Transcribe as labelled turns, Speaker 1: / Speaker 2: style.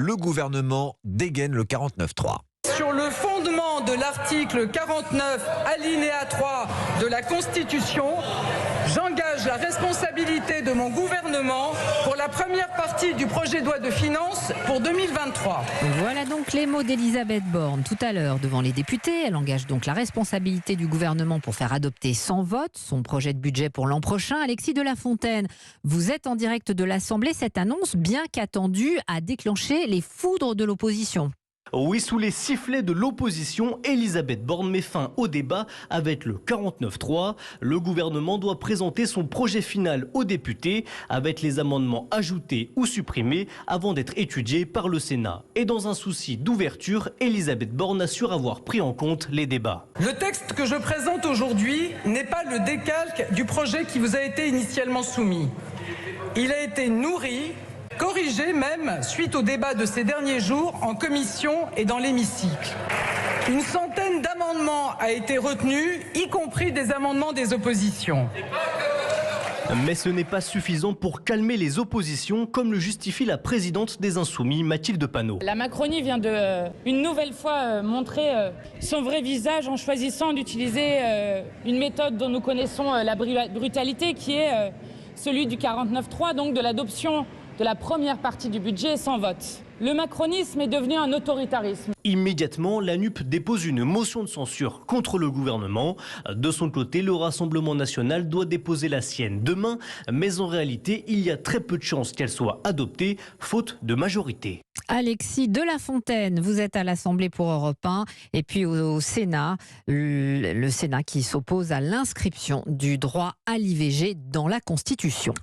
Speaker 1: le gouvernement dégaine le 49.3.
Speaker 2: Sur le fondement de l'article 49, alinéa 3 de la Constitution, j'engage la responsabilité de mon gouvernement pour la première partie du projet de loi de finances pour 2023.
Speaker 3: Voilà donc les mots d'Elisabeth Borne tout à l'heure devant les députés. Elle engage donc la responsabilité du gouvernement pour faire adopter sans vote son projet de budget pour l'an prochain. Alexis de La Fontaine, vous êtes en direct de l'Assemblée. Cette annonce, bien qu'attendue, a déclenché les foudres de l'opposition.
Speaker 4: Oui, sous les sifflets de l'opposition, Elisabeth Borne met fin au débat avec le 49.3. Le gouvernement doit présenter son projet final aux députés avec les amendements ajoutés ou supprimés avant d'être étudiés par le Sénat. Et dans un souci d'ouverture, Elisabeth Borne assure avoir pris en compte les débats.
Speaker 2: Le texte que je présente aujourd'hui n'est pas le décalque du projet qui vous a été initialement soumis. Il a été nourri, corrigé même suite au débat de ces derniers jours en commission et dans l'hémicycle. Une centaine d'amendements a été retenu, y compris des amendements des oppositions.
Speaker 4: Mais ce n'est pas suffisant pour calmer les oppositions, comme le justifie la présidente des Insoumis, Mathilde Panot.
Speaker 5: La Macronie vient de, une nouvelle fois, montrer son vrai visage en choisissant d'utiliser une méthode dont nous connaissons la brutalité, qui est celui du 49.3, donc de l'adoption de la première partie du budget sans vote. Le macronisme est devenu un autoritarisme.
Speaker 4: Immédiatement, la NUP dépose une motion de censure contre le gouvernement. De son côté, le Rassemblement national doit déposer la sienne demain, mais en réalité, il y a très peu de chances qu'elle soit adoptée, faute de majorité.
Speaker 3: Alexis de La Fontaine, vous êtes à l'Assemblée pour Europe 1 et puis au Sénat, le Sénat qui s'oppose à l'inscription du droit à l'IVG dans la Constitution.